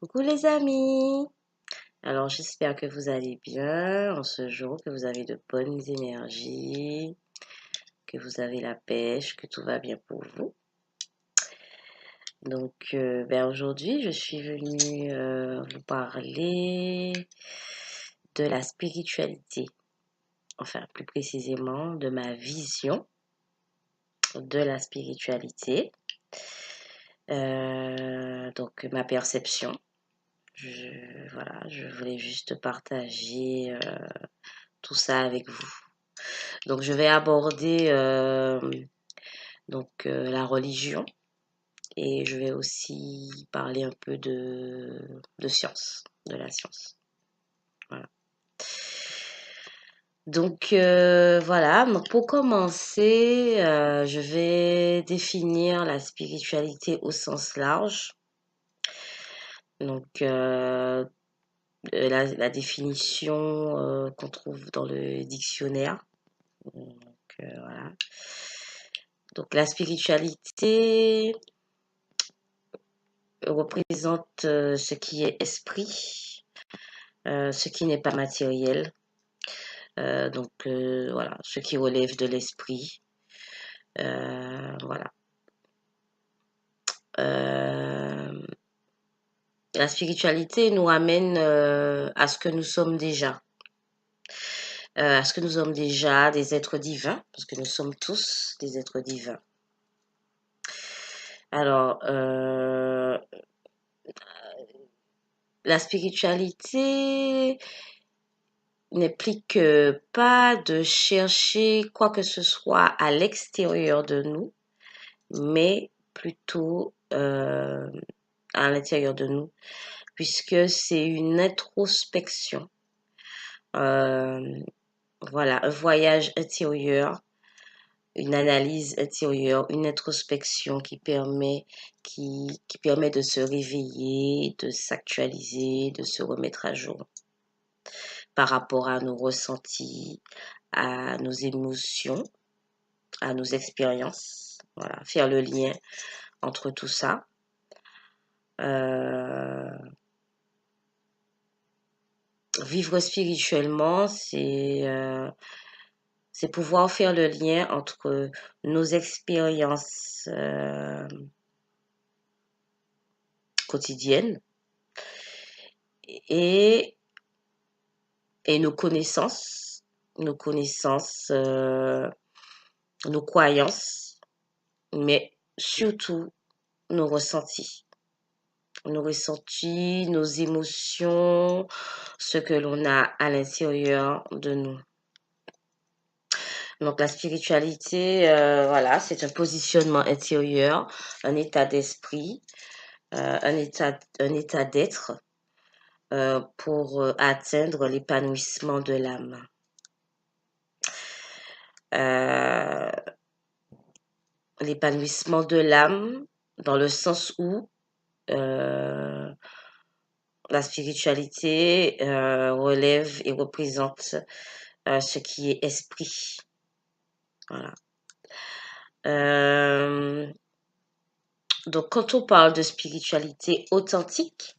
Coucou les amis! Alors j'espère que vous allez bien en ce jour, que vous avez de bonnes énergies, que vous avez la pêche, que tout va bien pour vous. Donc aujourd'hui je suis venue vous parler de la spiritualité, enfin plus précisément de ma vision de la spiritualité, donc ma perception. Voilà, je voulais juste partager tout ça avec vous. Donc, je vais aborder la religion et je vais aussi parler un peu de science, de la science. Voilà. Donc, voilà. Donc, pour commencer, je vais définir la spiritualité au sens large. Donc, la définition qu'on trouve dans le dictionnaire. Donc, voilà. Donc, la spiritualité représente ce qui est esprit, ce qui n'est pas matériel. Voilà, ce qui relève de l'esprit. Voilà. La spiritualité nous amène à ce que nous sommes déjà. À ce que nous sommes déjà des êtres divins, parce que nous sommes tous des êtres divins. Alors, la spiritualité n'implique pas de chercher quoi que ce soit à l'extérieur de nous, mais plutôt à l'intérieur de nous, puisque c'est une introspection. Voilà, un voyage intérieur, une analyse intérieure, une introspection qui permet de se réveiller, de s'actualiser, de se remettre à jour par rapport à nos ressentis, à nos émotions, à nos expériences. Voilà, faire le lien entre tout ça. Vivre spirituellement, c'est pouvoir faire le lien entre nos expériences quotidiennes et nos connaissances, nos croyances, mais surtout nos ressentis. Nos ressentis, nos émotions, ce que l'on a à l'intérieur de nous. Donc la spiritualité, voilà, c'est un positionnement intérieur, un état d'esprit, un état d'être pour atteindre l'épanouissement de l'âme. L'épanouissement de l'âme dans le sens où la spiritualité relève et représente ce qui est esprit. Voilà. Donc, quand on parle de spiritualité authentique,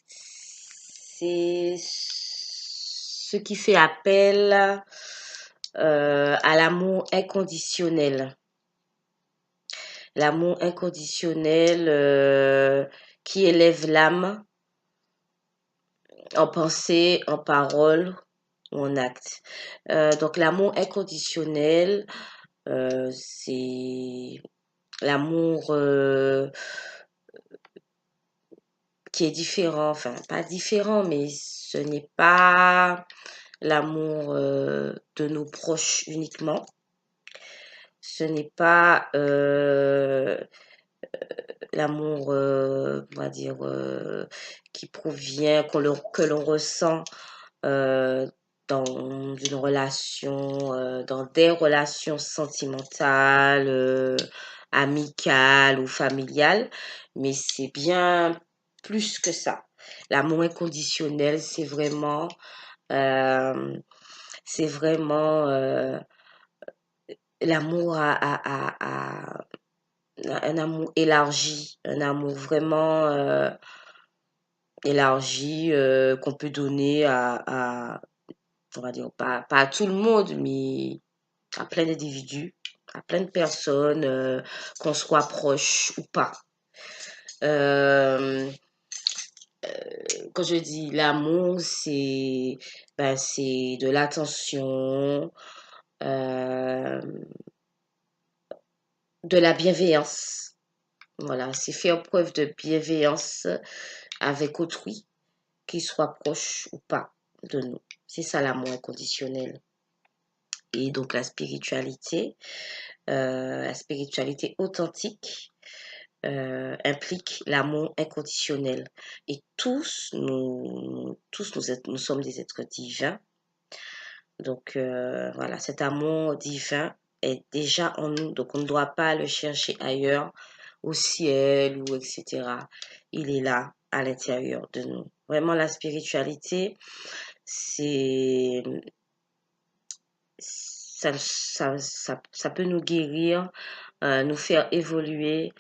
c'est ce qui fait appel à l'amour inconditionnel. L'amour inconditionnel qui élève l'âme en pensée, en parole ou en acte. Donc l'amour inconditionnel, c'est l'amour qui est différent, enfin pas différent, mais ce n'est pas l'amour de nos proches uniquement. Ce n'est pas l'amour, on va dire, qui provient, que l'on ressent dans une relation, dans des relations sentimentales, amicales ou familiales, mais c'est bien plus que ça. L'amour inconditionnel, c'est vraiment l'amour un amour élargi, un amour vraiment élargie qu'on peut donner on va dire, pas à tout le monde, mais à plein d'individus, à plein de personnes, qu'on soit proche ou pas. Euh, Quand je dis l'amour, c'est de l'attention, euh, de la bienveillance. Voilà, c'est faire preuve de bienveillance avec autrui, qu'il soit proche ou pas de nous. C'est ça l'amour inconditionnel. Et donc la spiritualité authentique implique l'amour inconditionnel. Et nous sommes des êtres divins. Donc voilà, cet amour divin est déjà en nous. Donc on ne doit pas le chercher ailleurs, au ciel ou etc. Il est là, à l'intérieur de nous. Vraiment, la spiritualité, c'est ça peut nous guérir, nous faire évoluer,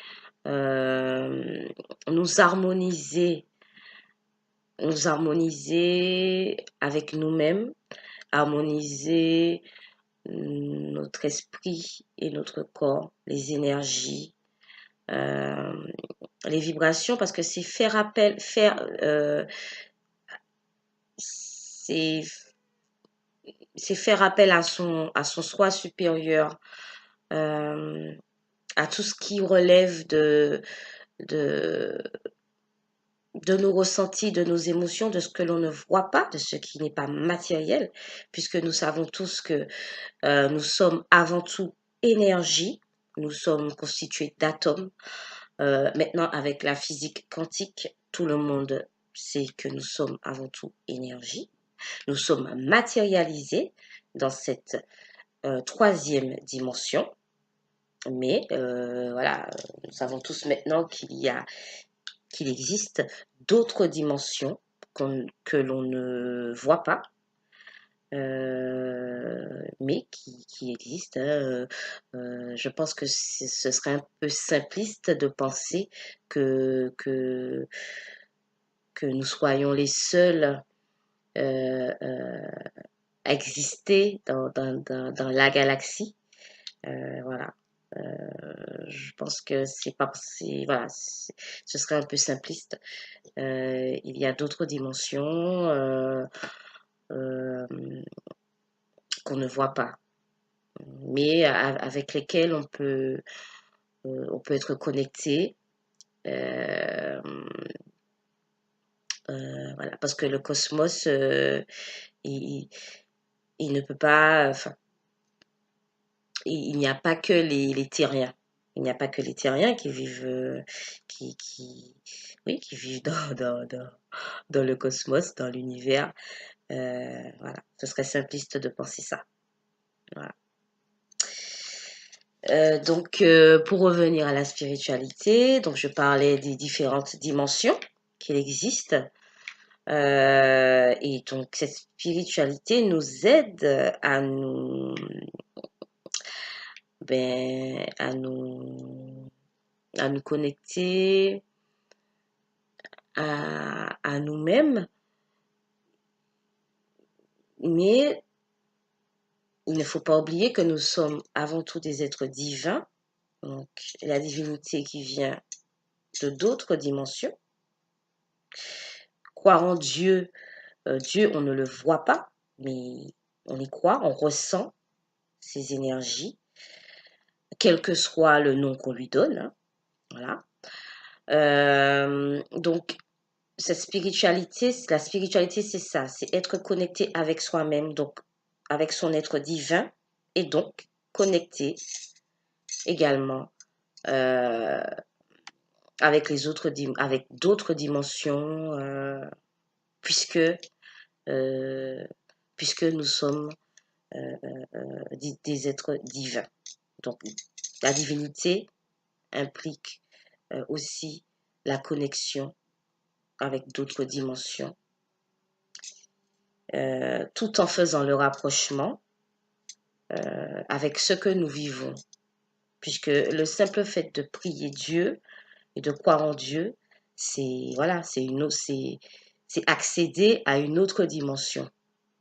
euh, nous harmoniser, nous harmoniser avec nous-mêmes, harmoniser notre esprit et notre corps, les énergies, euh, les vibrations, parce que c'est c'est faire appel à son soi supérieur, euh, à tout ce qui relève de, de nos ressentis, de nos émotions, de ce que l'on ne voit pas, de ce qui n'est pas matériel, puisque nous savons tous que nous sommes avant tout énergie, nous sommes constitués d'atomes. Maintenant, avec la physique quantique, tout le monde sait que nous sommes avant tout énergie. Nous sommes matérialisés dans cette troisième dimension. Mais voilà, nous savons tous maintenant qu'il existe d'autres dimensions que l'on ne voit pas, mais qui existent. Je pense que ce serait un peu simpliste de penser que, que, que nous soyons les seuls à exister dans la galaxie. Voilà. Je pense que voilà, ce serait un peu simpliste. Il y a d'autres dimensions euh, qu'on ne voit pas, mais avec lesquelles on peut être connecté. Euh, voilà, parce que le cosmos, il, il ne peut pas, enfin, il n'y a pas que les terriens. Il n'y a pas que les terriens qui vivent, oui, qui vivent dans le cosmos, dans l'univers. Voilà, ce serait simpliste de penser ça. Voilà. Pour revenir à la spiritualité, donc je parlais des différentes dimensions qu'il existe. Et donc cette spiritualité nous aide ben, à nous connecter à nous-mêmes, mais il ne faut pas oublier que nous sommes avant tout des êtres divins, donc la divinité qui vient de d'autres dimensions. Croire en Dieu, Dieu, on ne le voit pas, mais on y croit, on ressent ses énergies, quel que soit le nom qu'on lui donne. Hein, voilà. Donc, la spiritualité, c'est ça, c'est être connecté avec soi-même, donc avec son être divin, et donc connecté également euh, avec avec d'autres dimensions, puisque euh, puisque nous sommes des êtres divins. Donc, la divinité implique aussi la connexion avec d'autres dimensions, tout en faisant le rapprochement avec ce que nous vivons. Puisque le simple fait de prier Dieu et de croire en Dieu, voilà, c'est accéder à une autre dimension.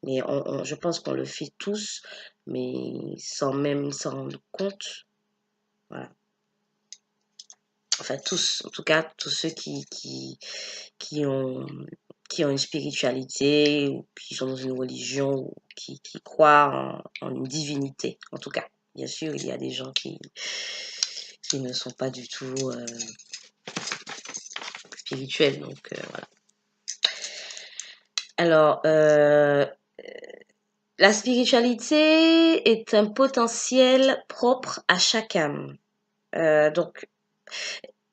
Mais je pense qu'on le fait tous, mais sans même s'en rendre compte. Voilà. Enfin, tous, en tout cas, tous ceux qui ont, qui ont une spiritualité, ou qui sont dans une religion, ou qui croient en une divinité, en tout cas. Bien sûr, il y a des gens qui ne sont pas du tout spirituels, donc voilà. Alors, la spiritualité est un potentiel propre à chaque âme. Donc,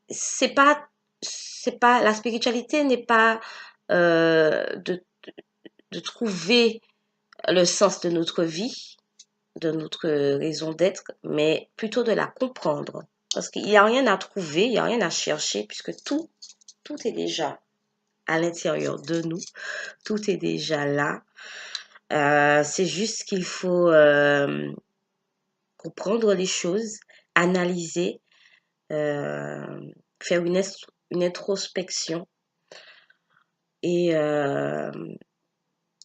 la spiritualité n'est pas de trouver le sens de notre vie, de notre raison d'être, mais plutôt de la comprendre. Parce qu'il n'y a rien à trouver, il n'y a rien à chercher, puisque tout est déjà à l'intérieur de nous, tout est déjà là. C'est juste qu'il faut comprendre les choses, analyser, faire une introspection et, euh,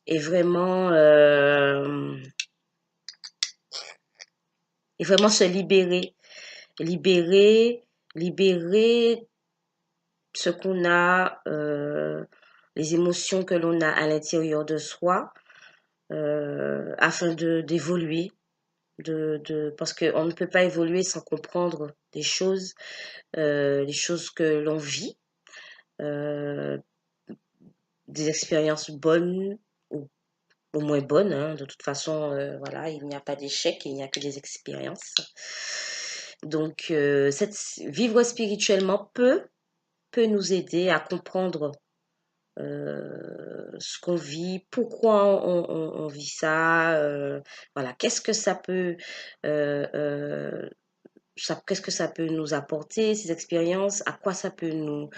et vraiment se libérer, libérer ce qu'on a, les émotions que l'on a à l'intérieur de soi, afin d'évoluer, parce qu'on ne peut pas évoluer sans comprendre les choses que l'on vit, euh, des expériences bonnes ou moins bonnes, hein. De toute façon, voilà, il n'y a pas d'échec, il n'y a que des expériences. Donc, vivre spirituellement peut nous aider à comprendre ce qu'on vit, pourquoi on vit ça, voilà, qu'est-ce que ça peut nous apporter, ces expériences, à quoi ça peut nous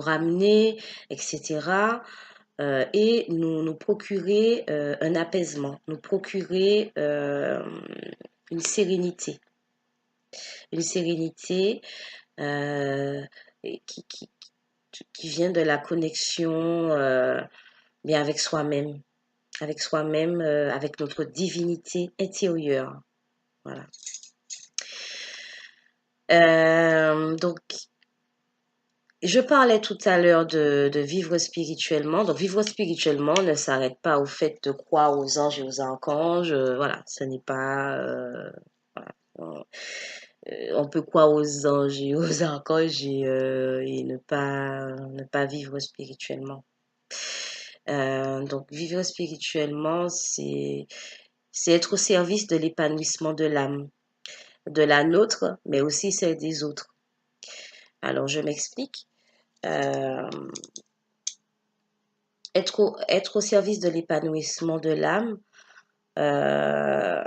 ramener, etc. Et nous procurer un apaisement, nous procurer une sérénité. Une sérénité euh, qui, qui, qui vient de la connexion bien avec soi-même, avec notre divinité intérieure. Voilà. Donc, je parlais tout à l'heure de vivre spirituellement. Donc, vivre spirituellement ne s'arrête pas au fait de croire aux anges et aux archanges. Voilà, ce n'est pas... voilà. On peut croire aux anges et aux archanges et ne pas vivre spirituellement. Donc, vivre spirituellement, c'est être au service de l'épanouissement de l'âme, de la nôtre, mais aussi celle des autres. Alors, je m'explique. Euh, être au service de l'épanouissement de l'âme, euh,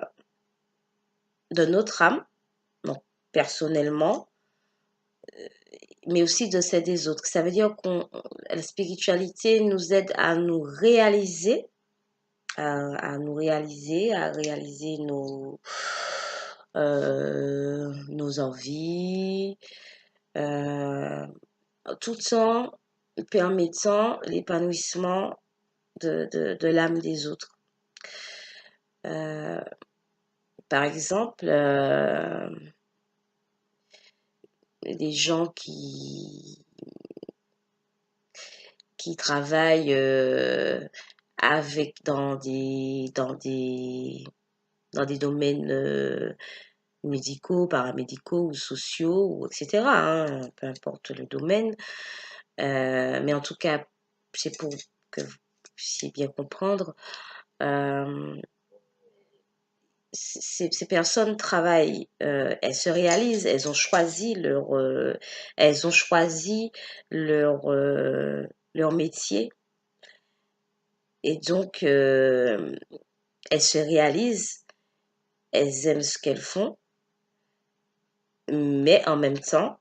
de notre âme, donc personnellement, mais aussi de celle des autres. Ça veut dire que la spiritualité nous aide à nous réaliser, à réaliser nos envies, euh, tout en permettant l'épanouissement de l'âme des autres. Par exemple, des gens qui travaillent avec dans des domaines médicaux, paramédicaux ou sociaux, ou etc., hein, peu importe le domaine. Mais en tout cas, c'est pour que vous puissiez bien comprendre. Ces personnes travaillent, elles se réalisent, elles ont choisi leur métier et donc elles se réalisent, elles aiment ce qu'elles font, mais en même temps,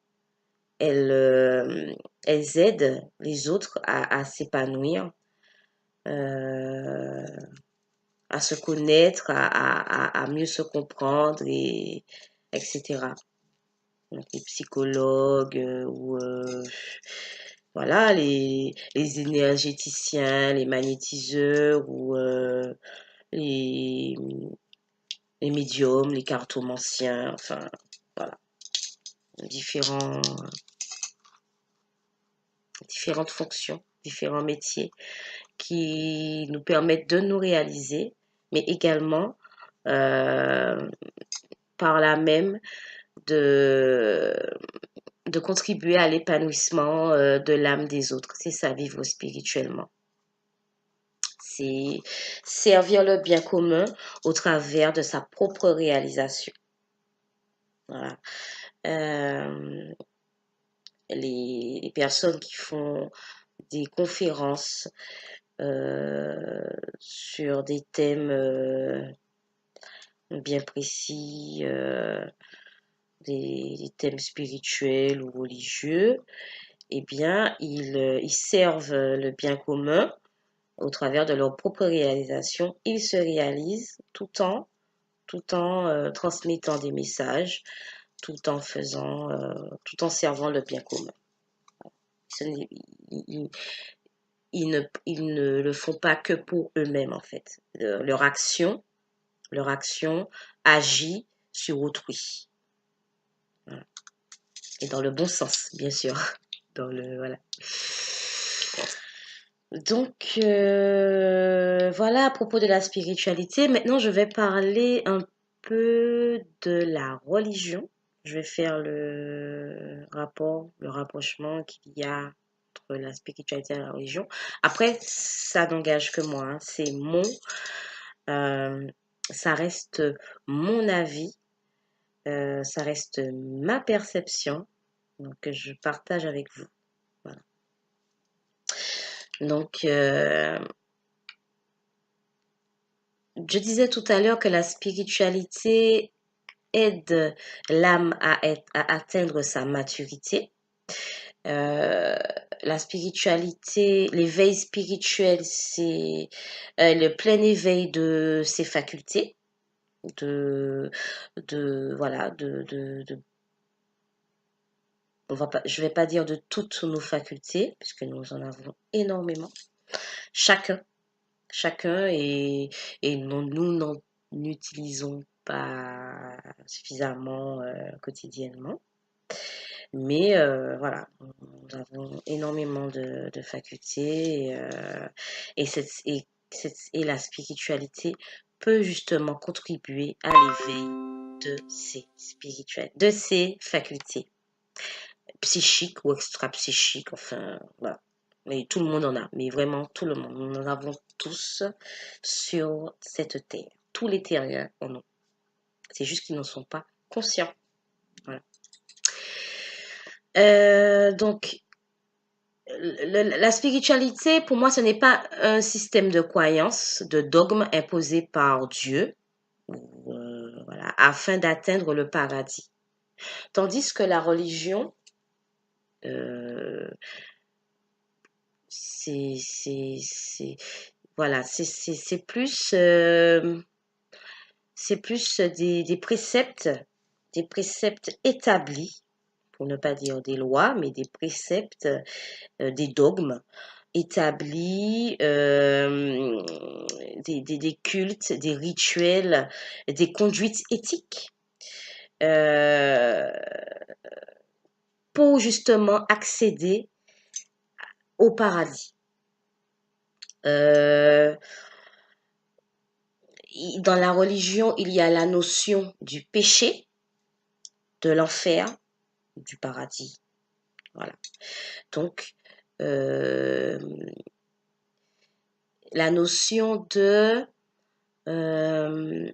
elles aident les autres à s'épanouir, euh, à se connaître, à mieux se comprendre, etc. Donc, les psychologues ou voilà, les énergéticiens, les magnétiseurs ou les, les médiums, les cartomanciens, enfin, voilà, différents, différentes fonctions, différents métiers qui nous permettent de nous réaliser, mais également euh, par là même de, de contribuer à l'épanouissement de l'âme des autres. C'est ça, vivre spirituellement. C'est servir le bien commun au travers de sa propre réalisation. Voilà. Euh, les personnes qui font des conférences sur des thèmes bien précis, des thèmes spirituels ou religieux, eh bien, ils servent le bien commun au travers de leur propre réalisation. Ils se réalisent tout en transmettant des messages, tout en servant le bien commun. Ils, ils ne le font pas que pour eux-mêmes, en fait. Leur action agit sur autrui. Voilà. Et dans le bon sens, bien sûr. Dans le, voilà. Donc, voilà à propos de la spiritualité. Maintenant, je vais parler un peu de la religion. Je vais faire le rapport, le rapprochement qu'il y a entre la spiritualité et la religion. Après, ça n'engage que moi, hein. Euh, ça reste mon avis, ça reste ma perception, donc que je partage avec vous. Voilà. Donc, je disais tout à l'heure que la spiritualité aide l'âme à atteindre sa maturité. Euh, la spiritualité, l'éveil spirituel, c'est le plein éveil de ses facultés, voilà, je vais pas dire de toutes nos facultés, puisque nous en avons énormément, chacun, chacun, et nous n'en utilisons pas suffisamment quotidiennement. Mais voilà, nous avons énormément de facultés et la spiritualité peut justement contribuer à l'éveil de ces facultés psychiques ou extra-psychiques, enfin voilà. Mais tout le monde en a, mais vraiment tout le monde. Nous en avons tous sur cette terre. Tous les terriens en ont. C'est juste qu'ils n'en sont pas conscients. Voilà. Donc, la spiritualité, pour moi, ce n'est pas un système de croyances, de dogmes imposés par Dieu, voilà, afin d'atteindre le paradis. Tandis que la religion, euh, voilà, c'est plus des préceptes établis, pour ne pas dire des lois, mais des préceptes, des dogmes établis, des cultes, des rituels, des conduites éthiques euh, pour justement accéder au paradis. Euh, dans la religion, il y a la notion du péché, de l'enfer, du paradis. Voilà. Donc, euh, la notion euh,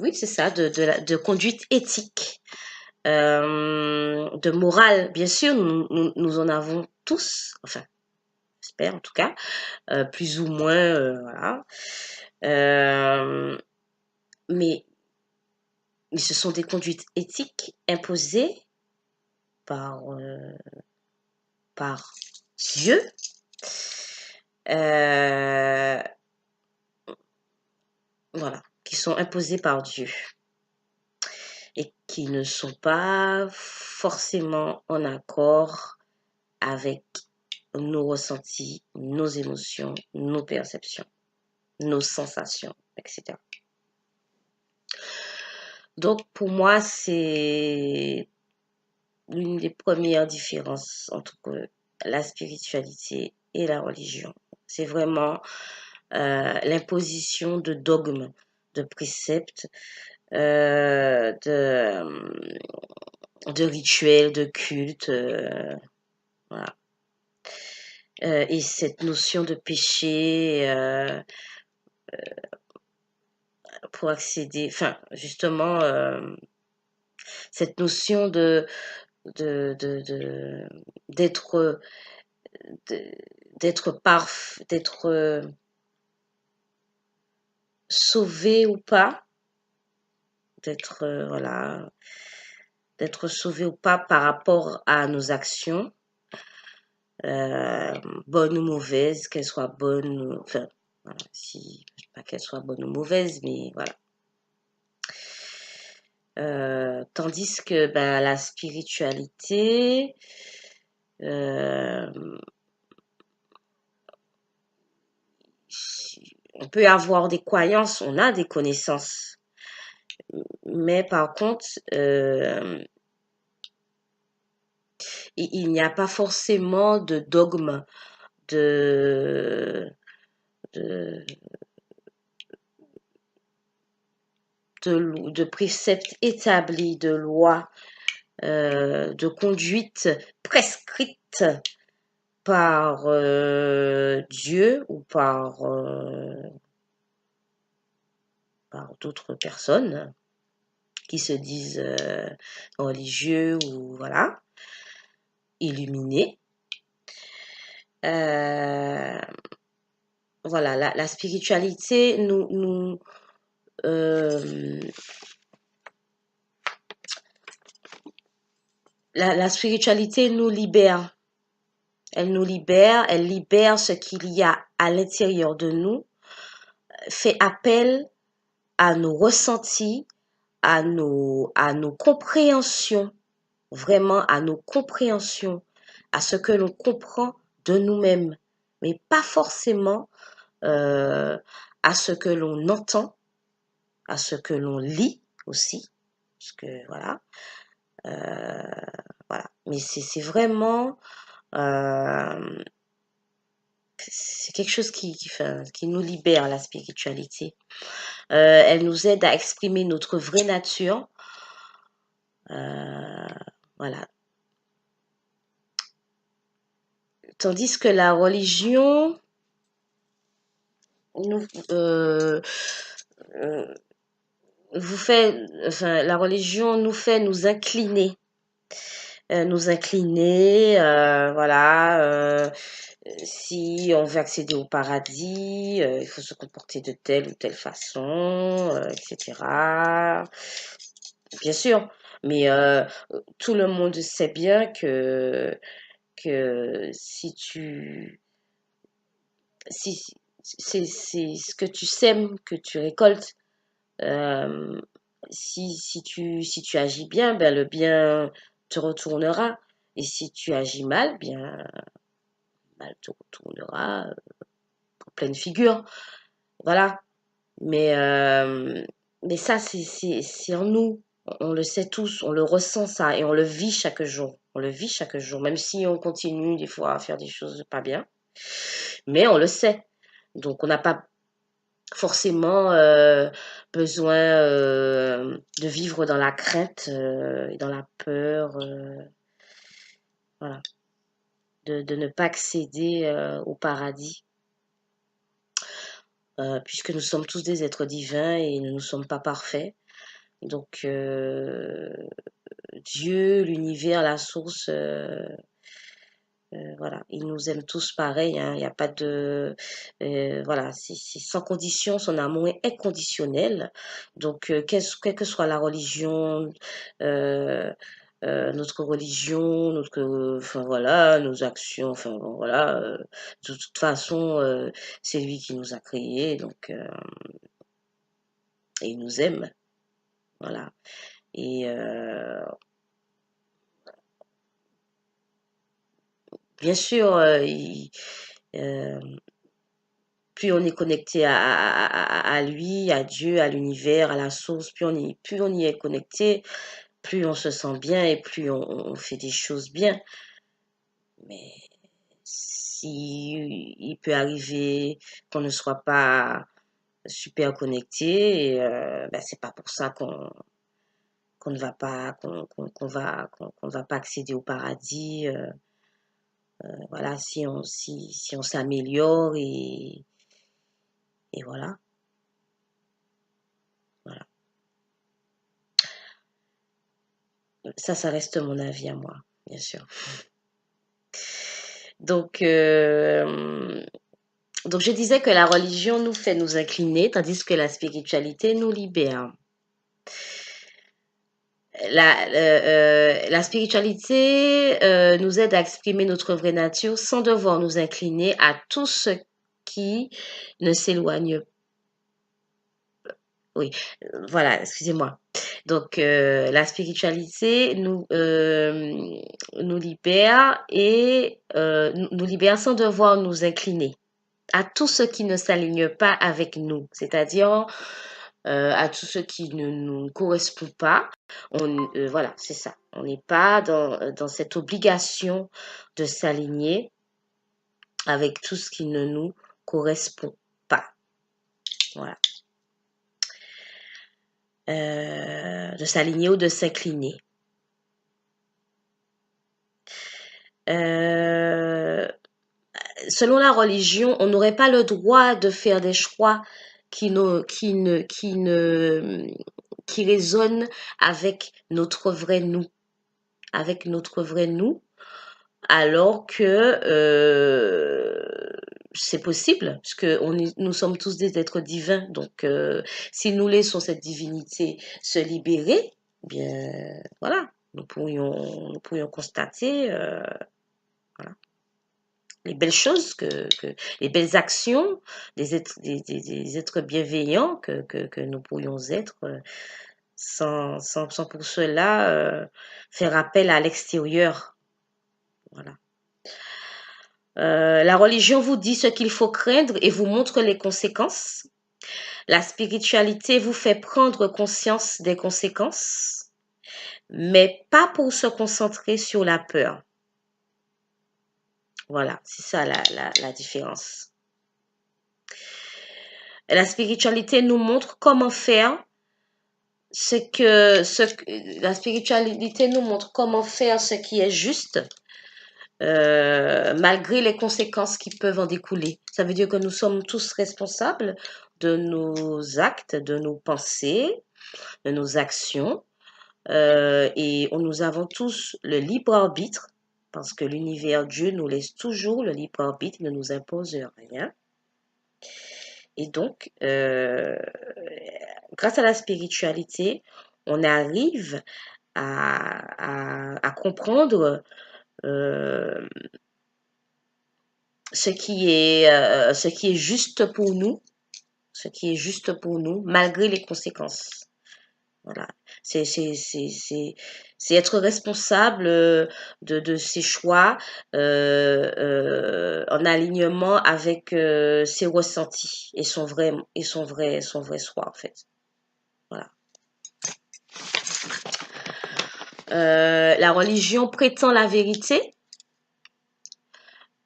oui, c'est ça, de conduite éthique, de morale. Bien sûr, nous en avons tous, enfin, j'espère en tout cas, plus ou moins, voilà. Euh, mais ce sont des conduites éthiques imposées par, par Dieu. Euh, voilà, qui sont imposées par Dieu. Et qui ne sont pas forcément en accord avec nos ressentis, nos émotions, nos perceptions, nos sensations, etc. Donc, pour moi, c'est l'une des premières différences entre la spiritualité et la religion. C'est vraiment l'imposition de dogmes, de préceptes, de rituels, de cultes, voilà. Et cette notion de péché pour accéder, enfin, justement, cette notion d'être d'être sauvé ou pas, d'être voilà, d'être sauvé ou pas par rapport à nos actions, bonnes ou mauvaises, qu'elles soient bonnes, enfin, voilà, si, pas qu'elles soient bonnes ou mauvaises, mais voilà. Tandis que ben, la spiritualité, on peut avoir des croyances, on a des connaissances, mais par contre, il n'y a pas forcément de dogme, de, de, de préceptes établis, de lois, de conduite prescrite par Dieu ou par d'autres personnes qui se disent religieux ou voilà, illuminés. Voilà, la spiritualité la spiritualité nous libère. Elle nous libère, elle libère ce qu'il y a à l'intérieur de nous, fait appel à nos ressentis, à nos compréhensions, vraiment à nos compréhensions, à ce que l'on comprend de nous-mêmes, mais pas forcément à ce que l'on entend, à ce que l'on lit aussi, parce que voilà, voilà. Mais c'est vraiment c'est quelque chose qui nous libère, la spiritualité. Elle nous aide à exprimer notre vraie nature. Voilà. Tandis que la religion nous la religion nous fait nous incliner, voilà. Si on veut accéder au paradis, il faut se comporter de telle ou telle façon, etc. Bien sûr, mais tout le monde sait bien que si c'est ce que tu sèmes que tu récoltes. Euh, si tu agis bien, ben le bien te retournera. Et si tu agis mal, bien mal te retournera en pleine figure. Voilà. Mais, euh, mais ça, c'est en nous. On le sait tous, on le ressent ça et on le vit chaque jour. On le vit chaque jour, même si on continue des fois à faire des choses pas bien. Mais on le sait. Donc on n'a pas forcément besoin de vivre dans la crainte et dans la peur, voilà, de ne pas accéder au paradis, puisque nous sommes tous des êtres divins et nous ne sommes pas parfaits. Donc Dieu, l'univers, la source, voilà, il nous aime tous pareil, hein, il n'y a pas de... voilà, c'est sans condition, son amour est inconditionnel. Donc, quelle que soit la religion, euh, notre religion, enfin voilà, nos actions, enfin bon, voilà, de toute façon, c'est lui qui nous a créés, donc, et il nous aime, voilà. Et bien sûr, euh, plus on est connecté à lui, à Dieu, à l'univers, à la source, plus on y est connecté, plus on se sent bien et plus on fait des choses bien. Mais si il peut arriver qu'on ne soit pas super connecté, et, ben, c'est pas pour ça qu'on ne va pas qu'on va pas accéder au paradis. Voilà, si on s'améliore et voilà, voilà. Ça reste mon avis à moi, bien sûr. Donc, donc je disais que la religion nous fait nous incliner, tandis que la spiritualité nous libère. La spiritualité nous aide à exprimer notre vraie nature sans devoir nous incliner à tout ce qui ne s'éloigne. Oui, voilà, excusez-moi. Donc, la spiritualité nous libère et nous libère sans devoir nous incliner à tout ce qui ne s'aligne pas avec nous, c'est-à-dire à tout ce qui ne nous correspond pas. Voilà, c'est ça. On n'est pas dans cette obligation de s'aligner avec tout ce qui ne nous correspond pas. Voilà. De s'aligner ou de s'incliner. Selon la religion, on n'aurait pas le droit de faire des choix qui résonnent avec notre vrai nous, alors que c'est possible, parce que nous sommes tous des êtres divins. Donc, si nous laissons cette divinité se libérer, bien, voilà, nous pourrions constater, voilà, les belles choses, les belles actions des êtres bienveillants que nous pourrions être, sans pour cela faire appel à l'extérieur. Voilà. La religion vous dit ce qu'il faut craindre et vous montre les conséquences. La spiritualité vous fait prendre conscience des conséquences, mais pas pour se concentrer sur la peur. Voilà, c'est ça la différence. La spiritualité nous montre comment faire la spiritualité nous montre comment faire ce qui est juste, malgré les conséquences qui peuvent en découler. Ça veut dire que nous sommes tous responsables de nos actes, de nos pensées, de nos actions, et nous avons tous le libre arbitre, parce que l'univers Dieu nous laisse toujours le libre arbitre, il ne nous impose rien. Et donc, grâce à la spiritualité, on arrive à comprendre ce ce qui est juste pour nous, malgré les conséquences. Voilà. C'est être responsable de ses choix en alignement avec ses ressentis et son vrai soi, en fait. Voilà. La religion prétend la vérité.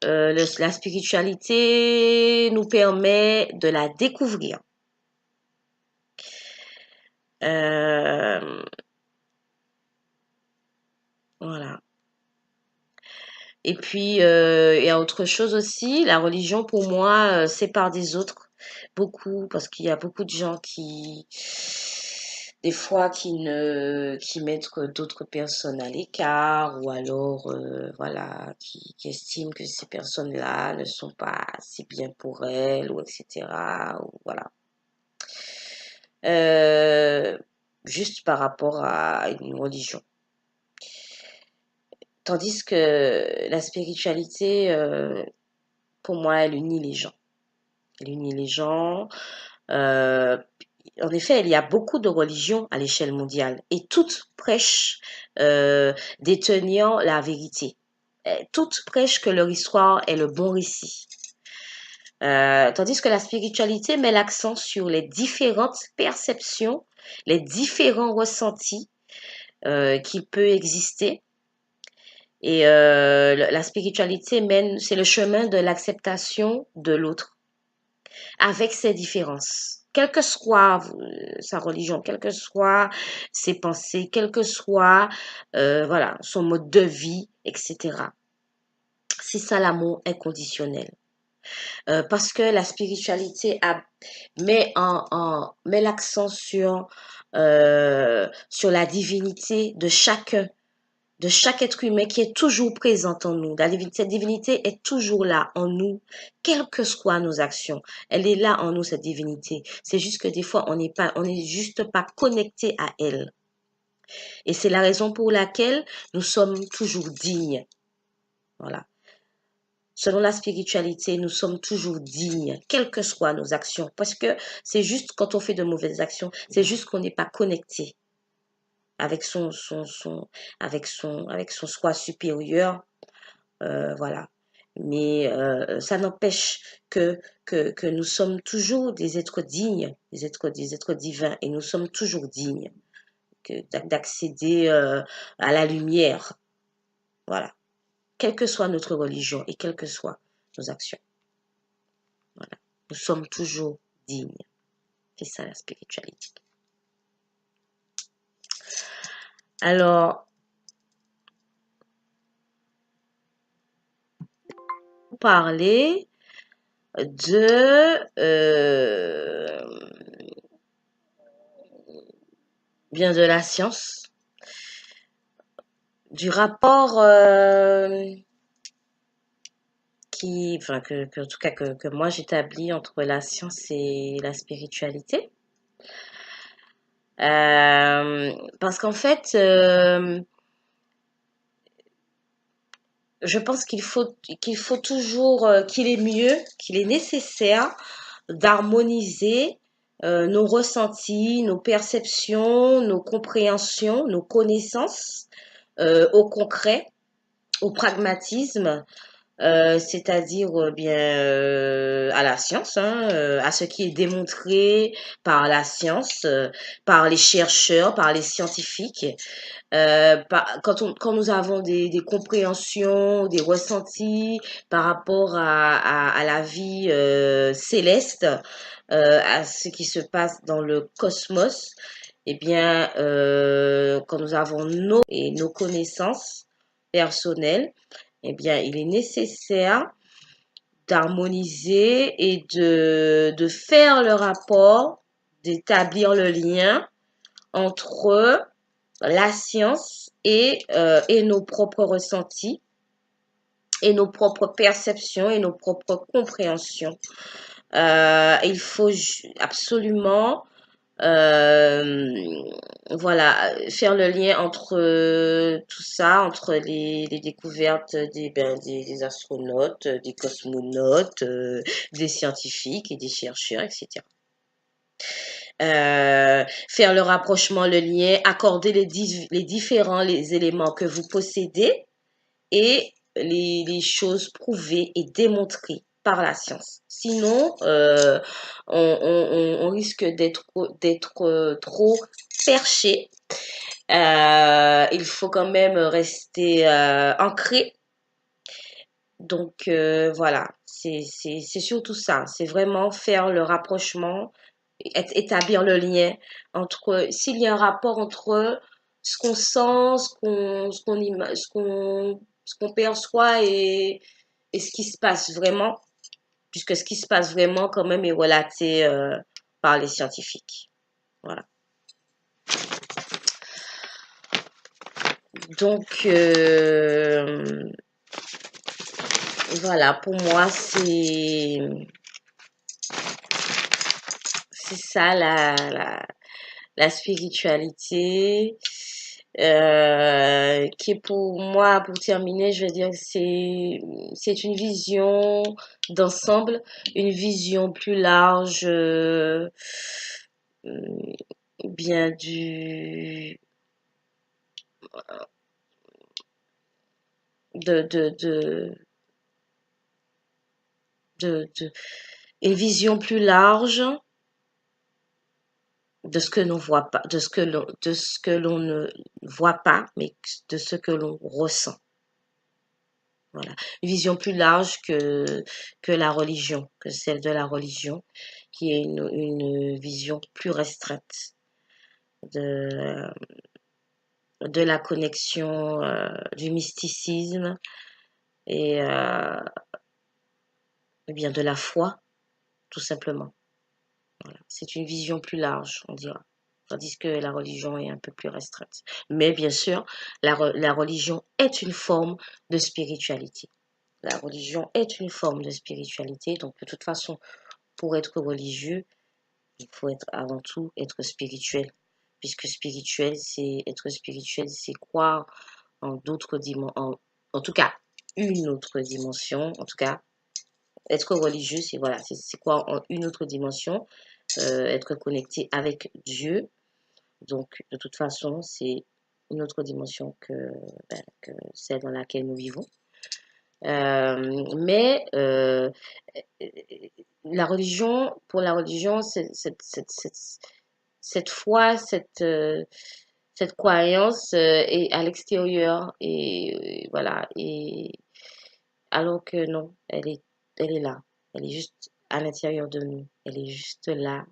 La spiritualité nous permet de la découvrir. Voilà. Et puis, il y a autre chose aussi, la religion pour moi sépare des autres beaucoup, parce qu'il y a beaucoup de gens des fois, qui mettent d'autres personnes à l'écart, ou alors, voilà, qui estiment que ces personnes-là ne sont pas assez bien pour elles, ou etc. Ou, voilà. Euh, Juste par rapport à une religion. Tandis que la spiritualité, pour moi, elle unit les gens. Elle unit les gens. en effet, il y a beaucoup de religions à l'échelle mondiale et toutes prêchent détenant la vérité. Toutes prêchent que leur histoire est le bon récit. Tandis que la spiritualité met l'accent sur les différentes perceptions, les différents ressentis qu'il peut exister. Et la spiritualité mène, c'est le chemin de l'acceptation de l'autre, avec ses différences. Quelle que soit sa religion, quelles que soient ses pensées, quel que soit voilà, son mode de vie, etc. C'est ça l'amour inconditionnel. Parce que la spiritualité met l'accent sur la divinité de chaque être humain qui est toujours présente en nous. Cette divinité est toujours là en nous, quelles que soient nos actions. Elle est là en nous, cette divinité. C'est juste que des fois, on n'est juste pas connecté à elle. Et c'est la raison pour laquelle nous sommes toujours dignes. Voilà. Selon la spiritualité, nous sommes toujours dignes, quelles que soient nos actions. Parce que c'est juste quand on fait de mauvaises actions, c'est juste qu'on n'est pas connecté avec avec son soi supérieur. Voilà. Mais ça n'empêche que nous sommes toujours des êtres dignes, des êtres divins, et nous sommes toujours dignes d'accéder à la lumière. Voilà. Quelle que soit notre religion et quelles que soient nos actions. Voilà. Nous sommes toujours dignes. C'est ça la spiritualité. Alors, parler de bien de la science, du rapport en tout cas que moi j'établis entre la science et la spiritualité. Parce qu'en fait, je pense qu'il faut toujours, qu'il est mieux, qu'il est nécessaire d'harmoniser nos ressentis, nos perceptions, nos compréhensions, nos connaissances au concret, au pragmatisme, c'est-à-dire bien à la science, hein, à ce qui est démontré par la science, par les chercheurs, par les scientifiques. Quand nous avons des compréhensions, des ressentis par rapport à la vie céleste, à ce qui se passe dans le cosmos, eh bien, quand nous avons nos connaissances personnelles, eh bien, il est nécessaire d'harmoniser et de faire le rapport, d'établir le lien entre la science et nos propres ressentis, et nos propres perceptions et nos propres compréhensions. Il faut absolument voilà, faire le lien entre tout ça, entre les découvertes des astronautes, des cosmonautes, des scientifiques et des chercheurs, etc. Faire le rapprochement, le lien, accorder les éléments que vous possédez et les choses prouvées et démontrées par la science. Sinon, on risque d'être trop perché. Il faut quand même rester ancré. Donc voilà, c'est surtout ça. C'est vraiment faire le rapprochement, établir le lien entre s'il y a un rapport entre ce qu'on sent, ce qu'on perçoit et ce qui se passe vraiment, puisque ce qui se passe vraiment quand même est relaté par les scientifiques. Voilà. Donc voilà, pour moi c'est ça la spiritualité. Qui est pour moi, pour terminer, je veux dire que c'est une vision d'ensemble, une vision plus large bien du de de une vision plus large de ce que l'on voit pas, de ce que l'on ne voit pas, mais de ce que l'on ressent. Voilà. Une vision plus large que la religion, que celle de la religion, qui est une vision plus restreinte de, de la connexion, du mysticisme et, eh bien de la foi, tout simplement. Voilà. C'est une vision plus large, on dira. Tandis que la religion est un peu plus restreinte. Mais bien sûr, la religion est une forme de spiritualité. La religion est une forme de spiritualité. Donc, de toute façon, pour être religieux, il faut être avant tout être spirituel. Puisque être spirituel, c'est croire en d'autres dimensions, en tout cas, une autre dimension. En tout cas, être religieux, c'est voilà, c'est croire en une autre dimension, être connecté avec Dieu. Donc, de toute façon, c'est une autre dimension que celle dans laquelle nous vivons. Mais la religion, pour la religion, cette foi, cette croyance est à l'extérieur et voilà. Et alors que non, elle est là. Elle est juste à l'intérieur de nous. Elle est juste là,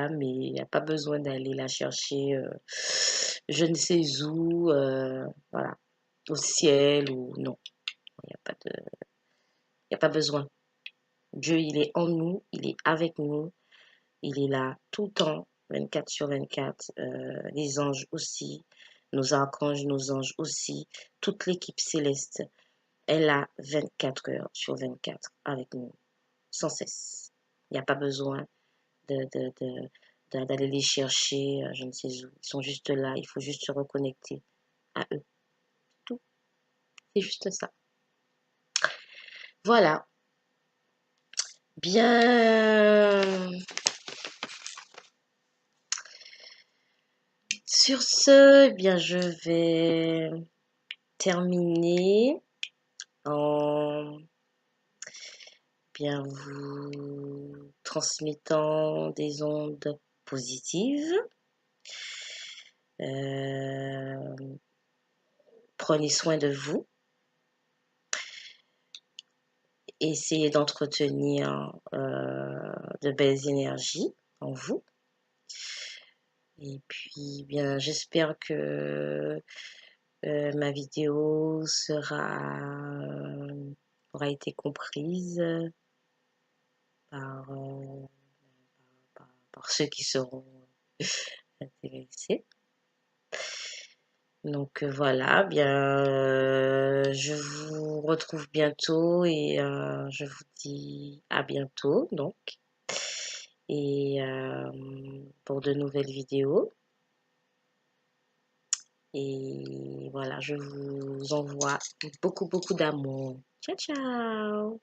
mais il n'y a pas besoin d'aller la chercher je ne sais où, voilà, au ciel ou non. Il n'y a pas de, il y a pas besoin. Dieu, il est en nous, il est avec nous, il est là tout le temps, 24 sur 24. Les anges aussi, nos archanges, nos anges aussi, toute l'équipe céleste, elle a 24 heures sur 24 avec nous, sans cesse. Il n'y a pas besoin d'aller les chercher, je ne sais où. Ils sont juste là, il faut juste se reconnecter à eux. Tout, c'est juste ça. Voilà. Bien. Sur ce, eh bien, je vais terminer en bien vous transmettant des ondes positives. Euh, Prenez soin de vous. Essayez d'entretenir de belles énergies en vous. Et puis, bien, j'espère que ma vidéo aura été comprise par, par ceux qui seront intéressés. Donc voilà, bien, je vous retrouve bientôt et je vous dis à bientôt donc et pour de nouvelles vidéos. Et voilà, je vous envoie beaucoup d'amour. Ciao ciao.